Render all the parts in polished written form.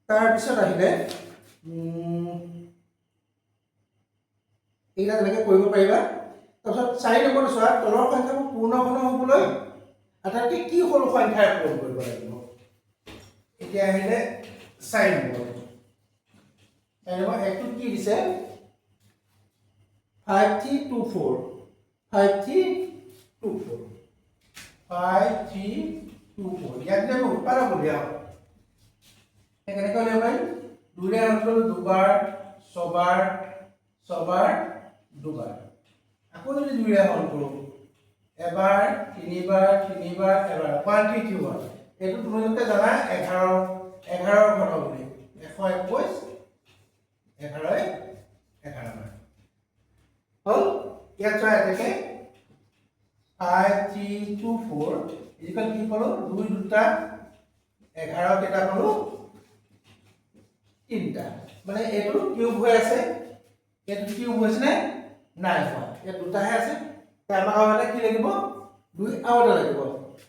তাৰপিছত আহিলে এইটা যেনেকৈ কৰিব পাৰিবা। তাৰপিছত 4 নম্বৰটো চোৱা, তলৰ সংখ্যাবোৰ পূৰ্ণ ঘন হ'বলৈ আটাইতকৈ কি সৰু সংখ্যাৰে পূৰণ কৰিব লাগিব। এতিয়া আহিলে 4 নম্বৰ। 4 নম্বৰ একটো কি দিছে 5324 5324 5324 ইয়াত যে উৎপাদক উলিয়াও কেনেকৈ উলিয়াব পাৰিম। 2ৰে আৰম্ভ কৰিলোঁ দুবাৰ ছবাৰ ছবাৰ দুবাৰ, আকৌ যদি 2ৰে হৰণ কৰোঁ এবাৰ তিনিবাৰ তিনিবাৰ এবাৰ 1 3 2 1 এইটো তোমালোকে জানা 11 ঘন বুলি 121 11 11 হ'ল। ইয়াত চোৱা এতেকে 5324 ইকুৱেল কি পালো 2 দুটা 11 কেইটা পালো 3টা, মানে এইটো কিউব হৈ আছে, এইটো কিউব হৈছে নে নাই হোৱা, ইয়াত দুটাহে আছে। আমাক আৰু এটা কি লাগিব 2 আৰু এটা লাগিব,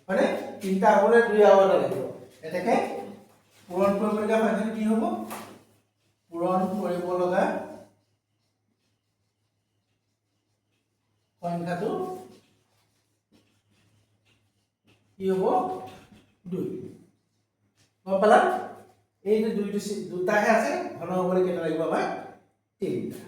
মানে 3টা হ'বলৈ 2 আৰু এটা লাগিব। এতেকে পূৰণ কৰিবলগীয়া সংখ্যাটো কি হ'ব, পূৰণ কৰিব লগা সংখ্যাটো কি হ'ব 2। গম পালা, এই যে দুটাহে আছে ঘন হ'বলৈ কেইটা লাগিব আমাক 3টা।